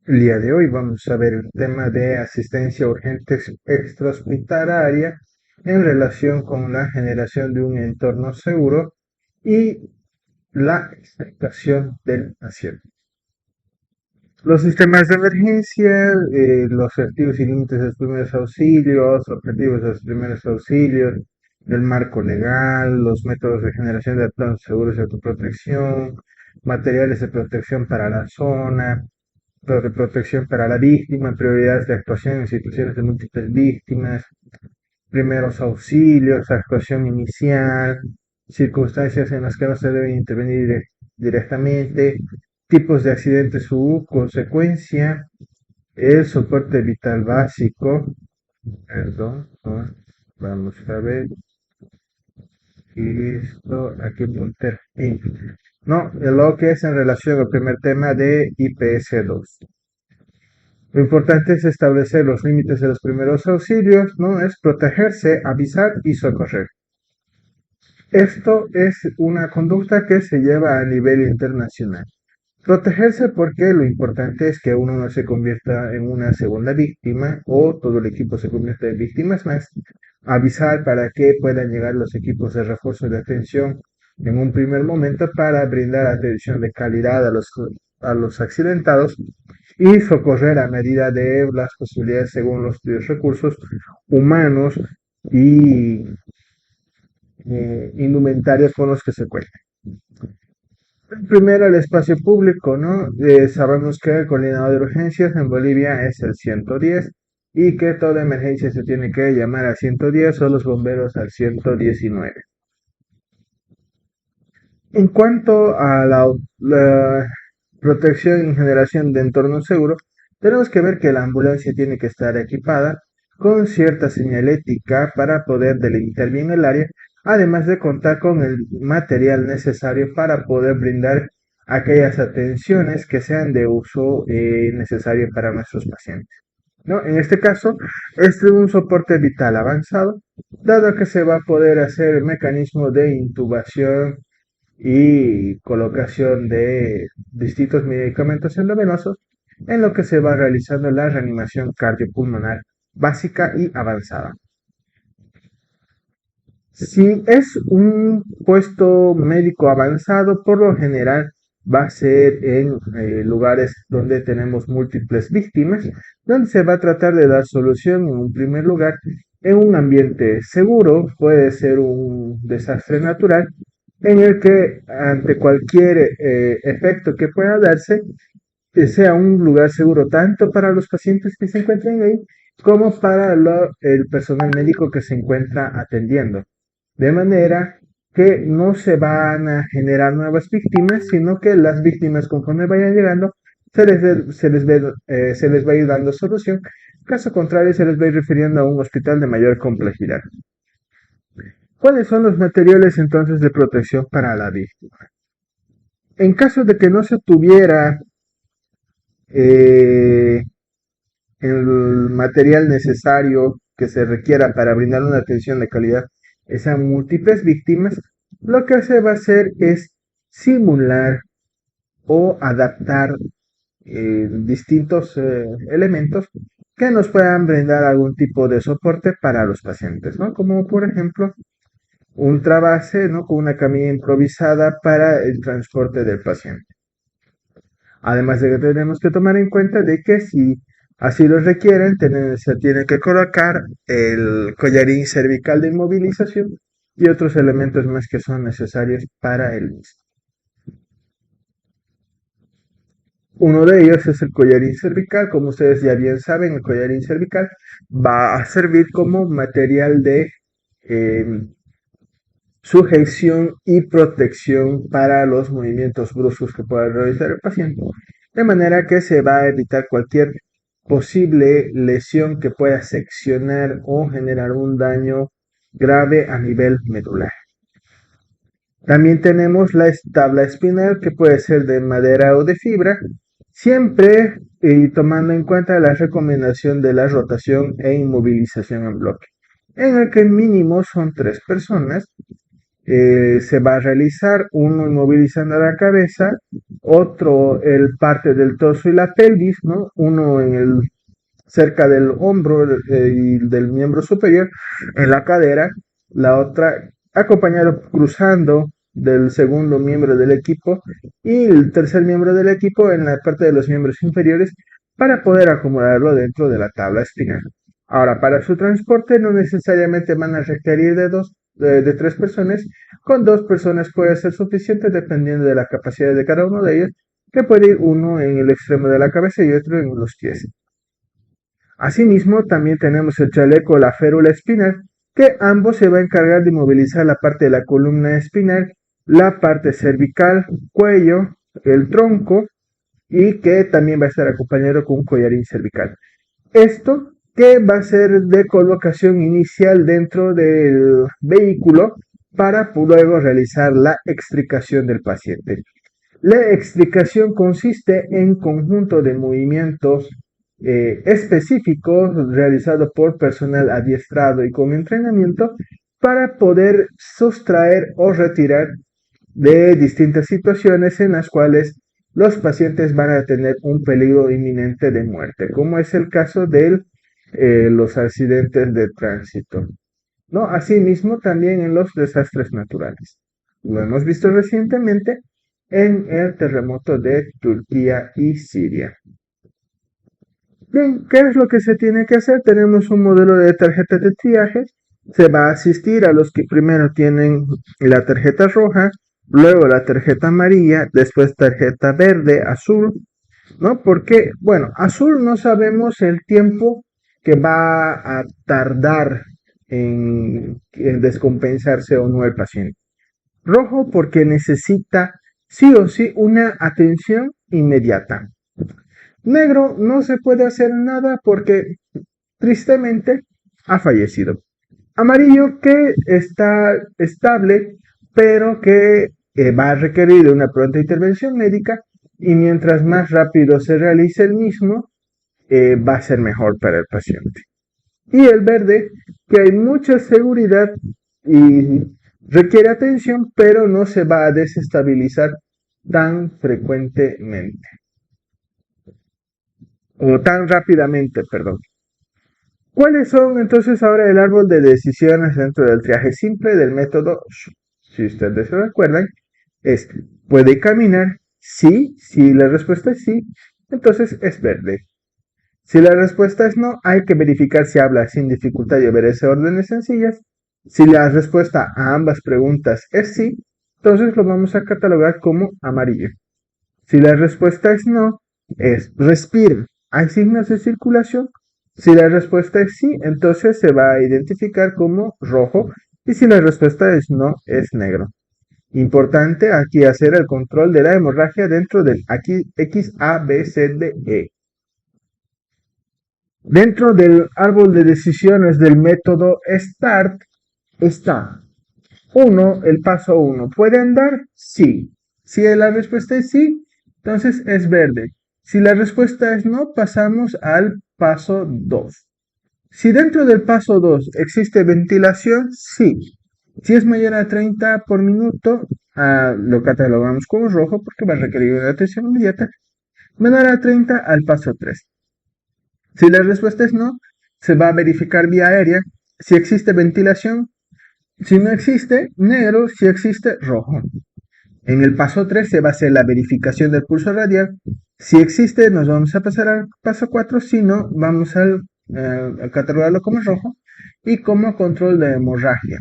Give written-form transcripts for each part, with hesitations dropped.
El día de hoy vamos a ver el tema de asistencia urgente extrahospitalaria en relación con la generación de un entorno seguro y la expectación del paciente. Los sistemas de emergencia, los objetivos y límites de los primeros auxilios, objetivos de los primeros auxilios, el marco legal, los métodos de generación de planos seguros de autoprotección, materiales de protección para la zona, de protección para la víctima, prioridades de actuación en situaciones de múltiples víctimas, primeros auxilios, actuación inicial, circunstancias en las que no se debe intervenir directamente, tipos de accidentes su consecuencia, el soporte vital básico, perdón, vamos a ver, y esto aquí punter, no, lo que es en relación al primer tema de IPS-2. Lo importante es establecer los límites de los primeros auxilios, ¿no? Es protegerse, avisar y socorrer. Esto es una conducta que se lleva a nivel internacional. Protegerse porque lo importante es que uno no se convierta en una segunda víctima o todo el equipo se convierta en víctimas más. Avisar para que puedan llegar los equipos de refuerzo de atención en un primer momento para brindar atención de calidad a los accidentados y socorrer a medida de las posibilidades según los recursos humanos y indumentarios con los que se cuenta. Primero, el espacio público, ¿no? Sabemos que el coordinador de urgencias en Bolivia es el 110 y que toda emergencia se tiene que llamar al 110 o los bomberos al 119. En cuanto a la protección y generación de entorno seguro, tenemos que ver que la ambulancia tiene que estar equipada con cierta señalética para poder delimitar bien el área, además de contar con el material necesario para poder brindar aquellas atenciones que sean de uso necesario para nuestros pacientes. ¿No? En este caso, este es un soporte vital avanzado, dado que se va a poder hacer el mecanismo de intubación y colocación de distintos medicamentos endovenosos, en lo que se va realizando la reanimación cardiopulmonar básica y avanzada. Si es un puesto médico avanzado, por lo general va a ser en lugares donde tenemos múltiples víctimas, donde se va a tratar de dar solución en un primer lugar en un ambiente seguro, puede ser un desastre natural, en el que ante cualquier efecto que pueda darse, sea un lugar seguro tanto para los pacientes que se encuentren ahí como para el personal médico que se encuentra atendiendo. De manera que no se van a generar nuevas víctimas, sino que las víctimas conforme vayan llegando se les va a ir dando solución. Caso contrario, se les va a ir refiriendo a un hospital de mayor complejidad. ¿Cuáles son los materiales entonces de protección para la víctima? En caso de que no se tuviera eh, el material necesario que se requiera para brindar una atención de calidad a múltiples víctimas, lo que se va a hacer es simular o adaptar distintos elementos que nos puedan brindar algún tipo de soporte para los pacientes, ¿no? Como por ejemplo un trabase, ¿no? Con una camilla improvisada para el transporte del paciente. Además de que tenemos que tomar en cuenta de que si así lo requieren, se tiene que colocar el collarín cervical de inmovilización y otros elementos más que son necesarios para el mismo. Uno de ellos es el collarín cervical. Como ustedes ya bien saben, el collarín cervical va a servir como material de eh, sujeción y protección para los movimientos bruscos que pueda realizar el paciente, de manera que se va a evitar cualquier posible lesión que pueda seccionar o generar un daño grave a nivel medular. También tenemos la tabla espinal, que puede ser de madera o de fibra, siempre tomando en cuenta la recomendación de la rotación e inmovilización en bloque, en el que mínimo son 3 personas. Se va a realizar uno inmovilizando la cabeza, otro el parte del torso y la pelvis, ¿no? Uno cerca del hombro y del miembro superior, en la cadera, la otra acompañado cruzando del segundo miembro del equipo y el tercer miembro del equipo en la parte de los miembros inferiores para poder acomodarlo dentro de la tabla espinal. Ahora, para su transporte no necesariamente van a requerir de tres personas, con dos personas puede ser suficiente dependiendo de la capacidad de cada uno de ellos, que puede ir uno en el extremo de la cabeza y otro en los pies. Asimismo, también tenemos el chaleco o la férula espinal, que ambos se va a encargar de movilizar la parte de la columna espinal, la parte cervical, cuello, el tronco y que también va a estar acompañado con un collarín cervical. Esto que va a ser de colocación inicial dentro del vehículo para luego realizar la extricación del paciente. La extricación consiste en conjunto de movimientos específicos realizados por personal adiestrado y con entrenamiento para poder sustraer o retirar de distintas situaciones en las cuales los pacientes van a tener un peligro inminente de muerte, como es el caso de los accidentes de tránsito, ¿no? Asimismo, también en los desastres naturales. Lo hemos visto recientemente en el terremoto de Turquía y Siria. Bien, ¿qué es lo que se tiene que hacer? Tenemos un modelo de tarjeta de triaje. Se va a asistir a los que primero tienen la tarjeta roja, luego la tarjeta amarilla, después tarjeta verde, azul, ¿no? Porque, bueno, azul no sabemos el tiempo que va a tardar en descompensarse o no el paciente. Rojo porque necesita sí o sí una atención inmediata. Negro no se puede hacer nada porque tristemente ha fallecido. Amarillo que está estable pero que va a requerir de una pronta intervención médica y mientras más rápido se realice el mismo va a ser mejor para el paciente. Y el verde que hay mucha seguridad y requiere atención pero no se va a desestabilizar tan frecuentemente o tan rápidamente, perdón. ¿Cuáles son entonces ahora el árbol de decisiones dentro del triaje simple del método SHU? Si ustedes se recuerdan, es ¿puede caminar? Sí, si la respuesta es sí, entonces es verde. Si la respuesta es no, hay que verificar si habla sin dificultad y obedece órdenes sencillas. Si la respuesta a ambas preguntas es sí, entonces lo vamos a catalogar como amarillo. Si la respuesta es no, es respira. ¿Hay signos de circulación? Si la respuesta es sí, entonces se va a identificar como rojo. Y si la respuesta es no, es negro. Importante aquí hacer el control de la hemorragia dentro del X, A, B, C, D, E. Dentro del árbol de decisiones del método START está 1, el paso 1. ¿Puede andar? Sí. Si la respuesta es sí, entonces es verde. Si la respuesta es no, pasamos al paso 2. Si dentro del paso 2 existe ventilación, sí. Si es mayor a 30 por minuto, lo catalogamos como rojo porque va a requerir una atención inmediata. Menor a 30 al paso 3. Si la respuesta es no, se va a verificar vía aérea. Si existe ventilación, si no existe, negro. Si existe, rojo. En el paso 3 se va a hacer la verificación del pulso radial. Si existe, nos vamos a pasar al paso 4. Si no, vamos a catalogarlo como rojo y como control de hemorragia.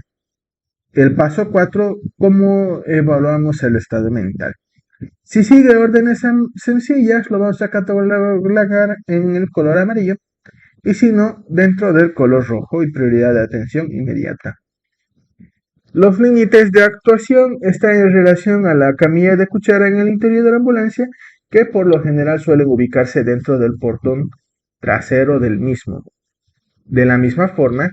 El paso 4, ¿cómo evaluamos el estado mental? Si sigue órdenes sencillas, lo vamos a catalogar en el color amarillo. Y si no, dentro del color rojo y prioridad de atención inmediata. Los límites de actuación están en relación a la camilla de cuchara en el interior de la ambulancia, que por lo general suelen ubicarse dentro del portón trasero del mismo. De la misma forma,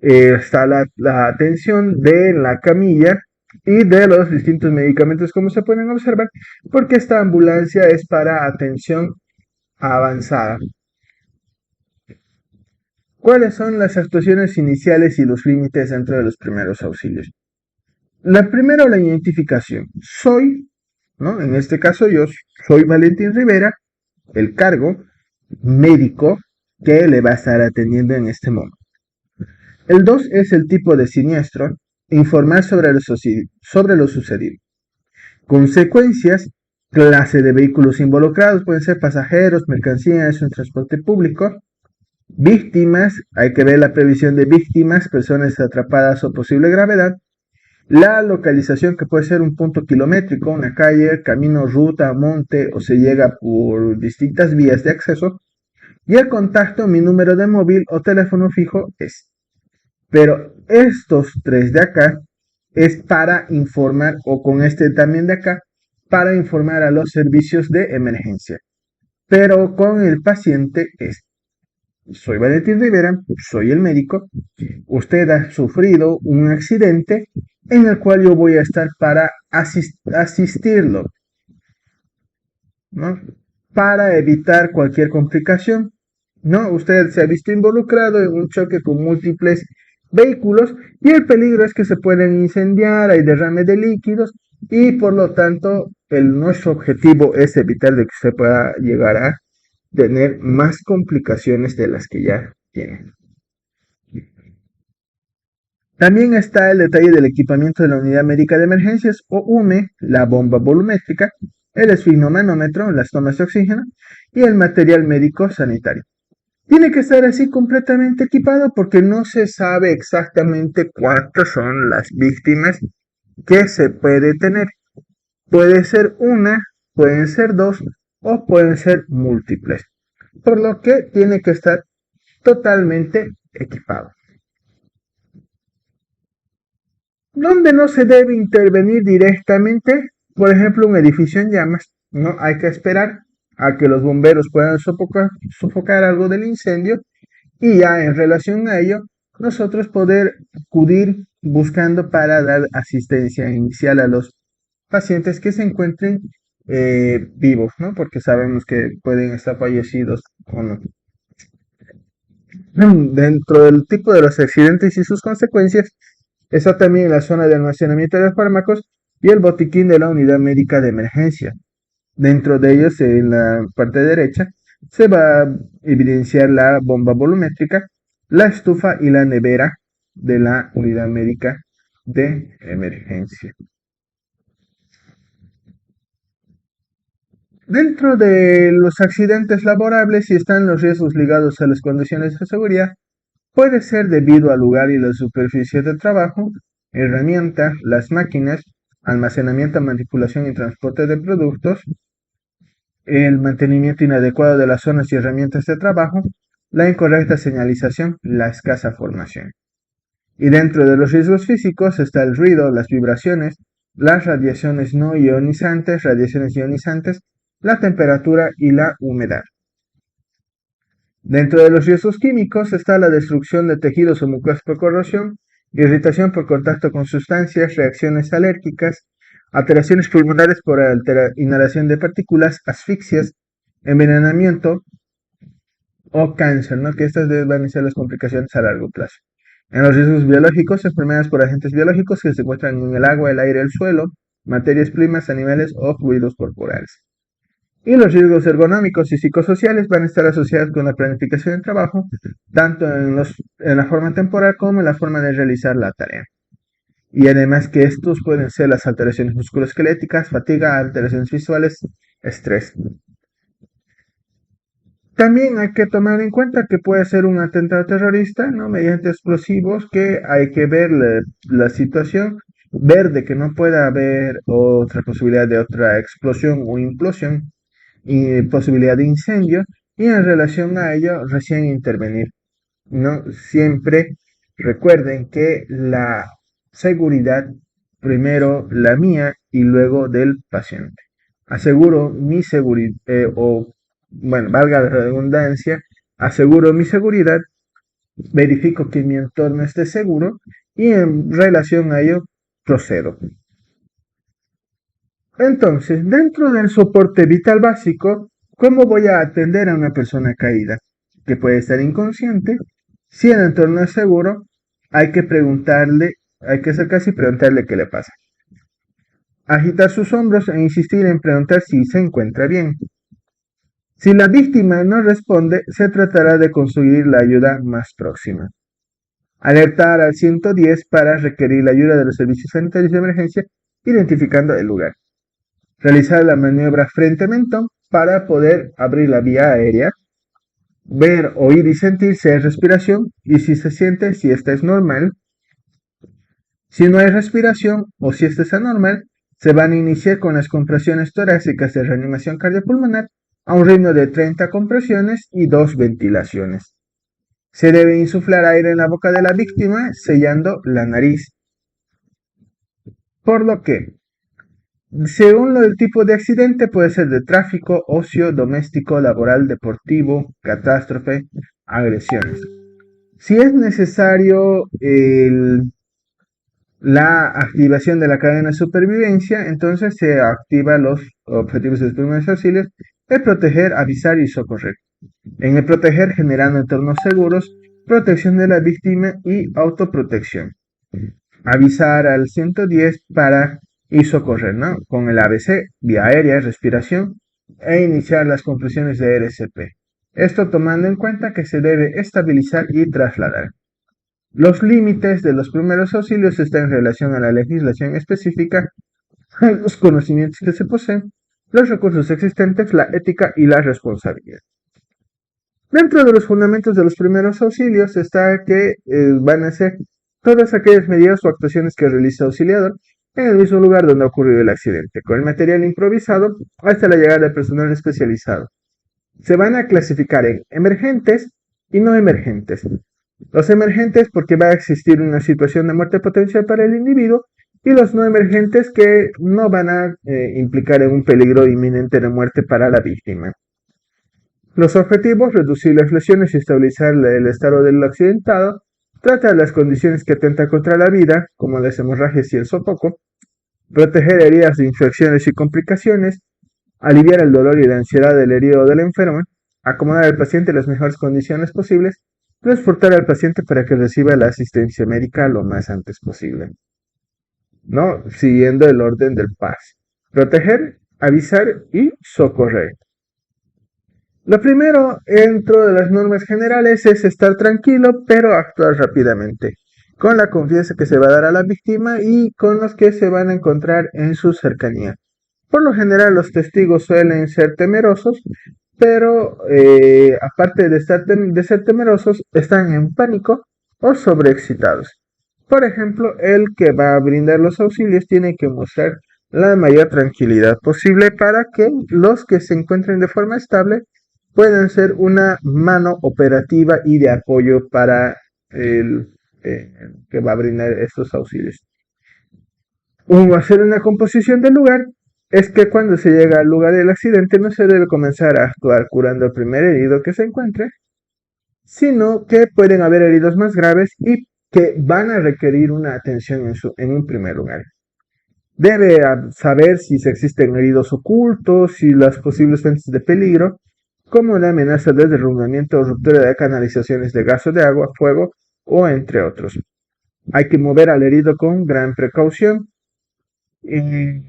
está la atención de la camilla y de los distintos medicamentos, como se pueden observar, porque esta ambulancia es para atención avanzada. ¿Cuáles son las actuaciones iniciales y los límites dentro de los primeros auxilios? La primera, la identificación. Soy ¿no? En este caso yo soy Valentín Rivera, el cargo médico que le va a estar atendiendo en este momento. El 2 es el tipo de siniestro, informar sobre lo sucedido. Consecuencias, clase de vehículos involucrados, pueden ser pasajeros, mercancías, un transporte público. Víctimas, hay que ver la previsión de víctimas, personas atrapadas o posible gravedad. La localización, que puede ser un punto kilométrico, una calle, camino, ruta, monte, o se llega por distintas vías de acceso. Y el contacto, mi número de móvil o teléfono fijo es. Pero estos tres de acá es para informar, o con este también de acá, para informar a los servicios de emergencia. Pero con el paciente es, soy Valentín Rivera, soy el médico, usted ha sufrido un accidente en el cual yo voy a estar para asistirlo, ¿no? Para evitar cualquier complicación, ¿no? Usted se ha visto involucrado en un choque con múltiples vehículos y el peligro es que se pueden incendiar, hay derrame de líquidos y por lo tanto nuestro objetivo es evitar de que usted pueda llegar a tener más complicaciones de las que ya tiene. También está el detalle del equipamiento de la Unidad Médica de Emergencias o UME, la bomba volumétrica, el esfigmomanómetro, las tomas de oxígeno y el material médico sanitario. Tiene que estar así completamente equipado porque no se sabe exactamente cuántas son las víctimas que se puede tener. Puede ser una, pueden ser dos o pueden ser múltiples. Por lo que tiene que estar totalmente equipado. Donde no se debe intervenir directamente, por ejemplo, un edificio en llamas, no hay que esperar a que los bomberos puedan sofocar algo del incendio y ya en relación a ello, nosotros poder acudir buscando para dar asistencia inicial a los pacientes que se encuentren vivos, ¿no? Porque sabemos que pueden estar fallecidos o no. Dentro del tipo de los accidentes y sus consecuencias, está también la zona de almacenamiento de fármacos y el botiquín de la unidad médica de emergencia. Dentro de ellos, en la parte derecha, se va a evidenciar la bomba volumétrica, la estufa y la nevera de la unidad médica de emergencia. Dentro de los accidentes laborables y están los riesgos ligados a las condiciones de seguridad, puede ser debido al lugar y la superficie de trabajo, herramientas, las máquinas, almacenamiento, manipulación y transporte de productos, el mantenimiento inadecuado de las zonas y herramientas de trabajo, la incorrecta señalización, la escasa formación. Y dentro de los riesgos físicos está el ruido, las vibraciones, las radiaciones no ionizantes, radiaciones ionizantes, la temperatura y la humedad. Dentro de los riesgos químicos está la destrucción de tejidos o mucosas por corrosión, irritación por contacto con sustancias, reacciones alérgicas, alteraciones pulmonares por inhalación de partículas, asfixias, envenenamiento o cáncer, ¿no? Que estas van a ser las complicaciones a largo plazo. En los riesgos biológicos, enfermedades por agentes biológicos que se encuentran en el agua, el aire, el suelo, materias primas, animales o fluidos corporales. Y los riesgos ergonómicos y psicosociales van a estar asociados con la planificación del trabajo, tanto en la forma temporal como en la forma de realizar la tarea. Y además que estos pueden ser las alteraciones musculoesqueléticas, fatiga, alteraciones visuales, estrés. También hay que tomar en cuenta que puede ser un atentado terrorista, ¿no? Mediante explosivos, que hay que ver la situación, ver de que no pueda haber otra posibilidad de otra explosión o implosión y posibilidad de incendio, y en relación a ello recién intervenir. No siempre recuerden que la seguridad, primero la mía y luego del paciente. Aseguro mi seguridad, o bueno, valga la redundancia, aseguro mi seguridad, verifico que mi entorno esté seguro y en relación a ello procedo. Entonces, dentro del soporte vital básico, ¿cómo voy a atender a una persona caída que puede estar inconsciente? Si el entorno es seguro, hay que preguntarle, hay que acercarse y preguntarle qué le pasa. agitar sus hombros e insistir en preguntar si se encuentra bien. Si la víctima no responde, se tratará de conseguir la ayuda más próxima. Alertar al 110 para requerir la ayuda de los servicios sanitarios de emergencia, identificando el lugar. Realizar la maniobra frente mentón para poder abrir la vía aérea. Ver, oír y sentir si hay respiración y si se siente, si esta es normal. Si no hay respiración o si esta es anormal, se van a iniciar con las compresiones torácicas de reanimación cardiopulmonar a un ritmo de 30 compresiones y 2 ventilaciones. Se debe insuflar aire en la boca de la víctima, sellando la nariz. Por lo que, según el tipo de accidente, puede ser de tráfico, ocio, doméstico, laboral, deportivo, catástrofe, agresiones. Si es necesario la activación de la cadena de supervivencia, entonces se activa los objetivos de los primeros auxilios, el proteger, avisar y socorrer. En el proteger, generando entornos seguros, protección de la víctima y autoprotección. Avisar al 110 para y socorrer, ¿no? Con el ABC, vía aérea, respiración, e iniciar las compresiones de RCP. Esto tomando en cuenta que se debe estabilizar y trasladar. Los límites de los primeros auxilios están en relación a la legislación específica, los conocimientos que se poseen, los recursos existentes, la ética y la responsabilidad. Dentro de los fundamentos de los primeros auxilios está que van a ser todas aquellas medidas o actuaciones que realiza el auxiliador en el mismo lugar donde ha ocurrido el accidente, con el material improvisado hasta la llegada del personal especializado. Se van a clasificar en emergentes y no emergentes. Los emergentes porque va a existir una situación de muerte potencial para el individuo, y los no emergentes que no van a implicar en un peligro inminente de muerte para la víctima. Los objetivos: reducir las lesiones y estabilizar el estado del accidentado, tratar las condiciones que atentan contra la vida, como las hemorragias y el sofoco, proteger heridas de infecciones y complicaciones, aliviar el dolor y la ansiedad del herido o del enfermo, acomodar al paciente en las mejores condiciones posibles, transportar al paciente para que reciba la asistencia médica lo más antes posible, ¿no? Siguiendo el orden del PAS. Proteger, avisar y socorrer. Lo primero, dentro de las normas generales, es estar tranquilo, pero actuar rápidamente, con la confianza que se va a dar a la víctima y con los que se van a encontrar en su cercanía. Por lo general, los testigos suelen ser temerosos, pero aparte de ser temerosos, están en pánico o sobreexcitados. Por ejemplo, el que va a brindar los auxilios tiene que mostrar la mayor tranquilidad posible para que los que se encuentren de forma estable puedan ser una mano operativa y de apoyo para el que va a brindar estos auxilios. Hacer una composición del lugar es que cuando se llega al lugar del accidente no se debe comenzar a actuar curando al primer herido que se encuentre, sino que pueden haber heridos más graves y que van a requerir una atención en un primer lugar. Debe saber si se existen heridos ocultos, si las posibles fuentes de peligro, como la amenaza de derrumbamiento o ruptura de canalizaciones de gas o de agua, fuego o entre otros. Hay que mover al herido con gran precaución y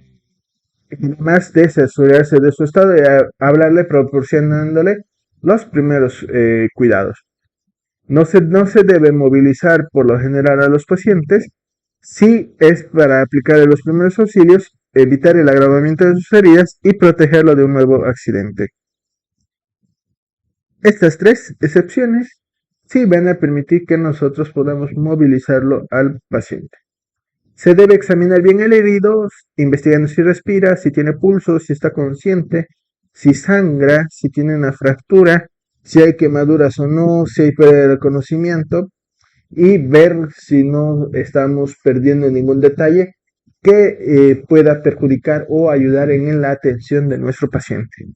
además de asegurarse de su estado y hablarle proporcionándole los primeros cuidados. No se debe movilizar por lo general a los pacientes. Si es para aplicar los primeros auxilios, evitar el agravamiento de sus heridas y protegerlo de un nuevo accidente. Estas tres excepciones sí van a permitir que nosotros podamos movilizarlo al paciente. Se debe examinar bien el herido, investigando si respira, si tiene pulso, si está consciente, si sangra, si tiene una fractura, si hay quemaduras o no, si hay pérdida de reconocimiento, y ver si no estamos perdiendo ningún detalle que pueda perjudicar o ayudar en la atención de nuestro paciente.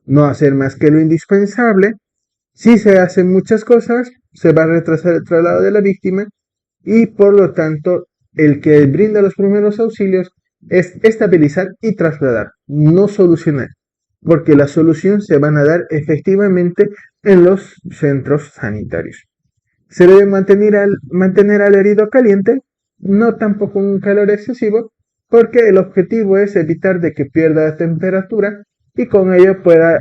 No hacer más que lo indispensable. Si se hacen muchas cosas, se va a retrasar el traslado de la víctima y por lo tanto el que brinda los primeros auxilios es estabilizar y trasladar, no solucionar, porque la solución se van a dar efectivamente en los centros sanitarios. Se debe mantener al herido caliente, no tampoco un calor excesivo, porque el objetivo es evitar de que pierda temperatura y con ello pueda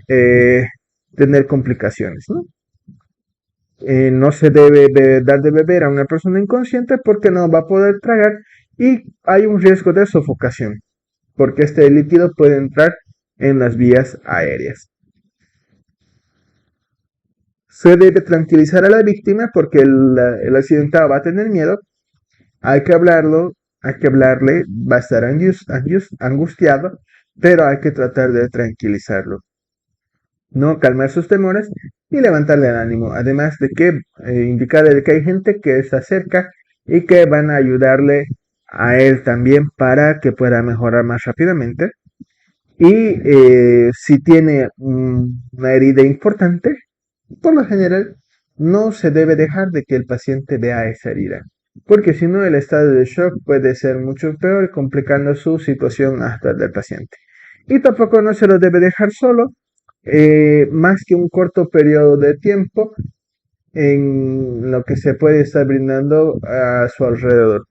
tener complicaciones, ¿no? No se debe dar de beber a una persona inconsciente porque no va a poder tragar y hay un riesgo de sofocación, porque este líquido puede entrar en las vías aéreas. Se debe tranquilizar a la víctima porque el accidentado va a tener miedo, hay que hablarlo, hay que hablarle, va a estar angustiado, pero hay que tratar de tranquilizarlo, no calmar sus temores y levantarle el ánimo, además de que indicarle de que hay gente que se acerca y que van a ayudarle a él también para que pueda mejorar más rápidamente. Y si tiene una herida importante, por lo general no se debe dejar de que el paciente vea esa herida, porque si no el estado de shock puede ser mucho peor, complicando su situación actual del paciente. Y tampoco no se lo debe dejar solo más que un corto periodo de tiempo en lo que se puede estar brindando a su alrededor.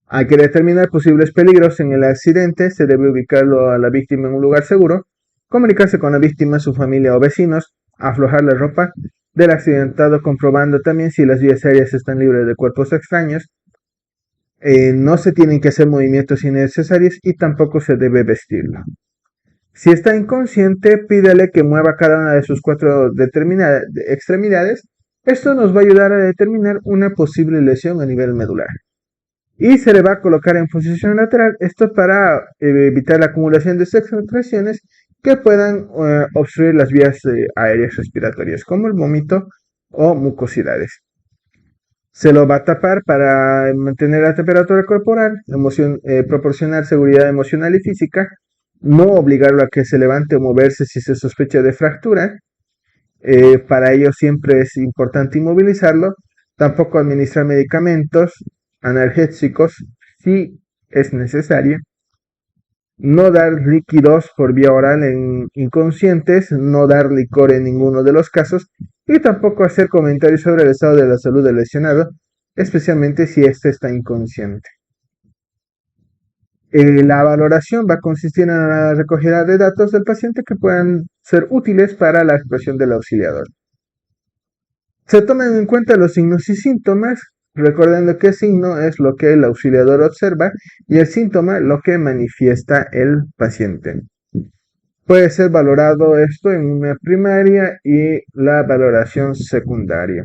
Hay que determinar posibles peligros en el accidente, se debe ubicarlo a la víctima en un lugar seguro, comunicarse con la víctima, su familia o vecinos, aflojar la ropa del accidentado comprobando también si las vías aéreas están libres de cuerpos extraños, no se tienen que hacer movimientos innecesarios y tampoco se debe vestirlo. Si está inconsciente, pídele que mueva cada una de sus cuatro extremidades. Esto nos va a ayudar a determinar una posible lesión a nivel medular. Y se le va a colocar en posición lateral, esto para evitar la acumulación de secreciones que puedan obstruir las vías aéreas respiratorias, como el vómito o mucosidades. Se lo va a tapar para mantener la temperatura corporal, proporcionar seguridad emocional y física, no obligarlo a que se levante o moverse si se sospecha de fractura. Para ello siempre es importante inmovilizarlo. Tampoco administrar medicamentos analgésicos si es necesario. No dar líquidos por vía oral en inconscientes, no dar licor en ninguno de los casos y tampoco hacer comentarios sobre el estado de la salud del lesionado, especialmente si éste está inconsciente. La valoración va a consistir en la recogida de datos del paciente que puedan ser útiles para la actuación del auxiliador. Se toman en cuenta los signos y síntomas, recordando que el signo es lo que el auxiliador observa y el síntoma lo que manifiesta el paciente. Puede ser valorado esto en una primaria y la valoración secundaria.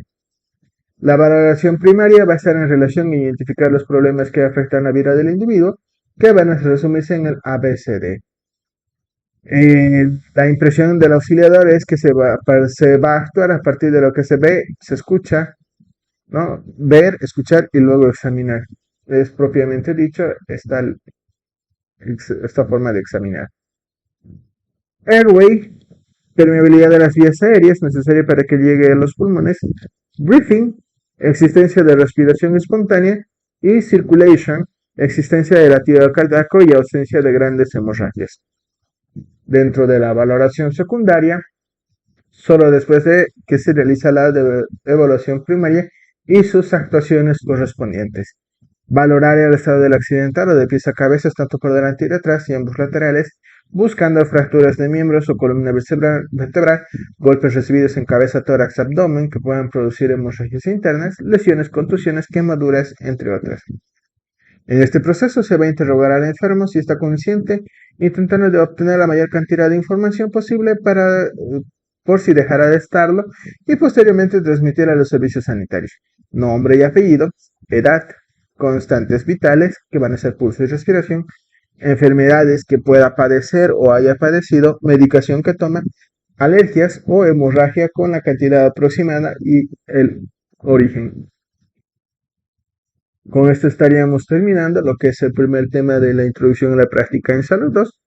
La valoración primaria va a estar en relación a identificar los problemas que afectan la vida del individuo, que van a resumirse en el ABCD. La impresión del auxiliador es que se va a actuar a partir de lo que se ve, se escucha, ¿no? Ver, escuchar y luego examinar. Es propiamente dicho esta forma de examinar. Airway, permeabilidad de las vías aéreas necesaria para que llegue a los pulmones. Breathing, existencia de respiración espontánea. Y circulation, existencia de latido cardíaco y ausencia de grandes hemorragias. Dentro de la valoración secundaria, solo después de que se realiza la evaluación primaria y sus actuaciones correspondientes. Valorar el estado del accidentado de pies a cabeza, tanto por delante y detrás y ambos laterales, buscando fracturas de miembros o columna vertebral, golpes recibidos en cabeza, tórax, abdomen que puedan producir hemorragias internas, lesiones, contusiones, quemaduras, entre otras. En este proceso se va a interrogar al enfermo si está consciente, intentando de obtener la mayor cantidad de información posible por si dejara de estarlo, y posteriormente transmitir a los servicios sanitarios nombre y apellido, edad, constantes vitales, que van a ser pulso y respiración, enfermedades que pueda padecer o haya padecido, medicación que toma, alergias o hemorragia con la cantidad aproximada y el origen. Con esto estaríamos terminando lo que es el primer tema de la introducción a la práctica en salud 2.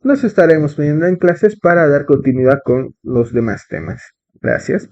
Nos estaremos viendo en clases para dar continuidad con los demás temas. Gracias.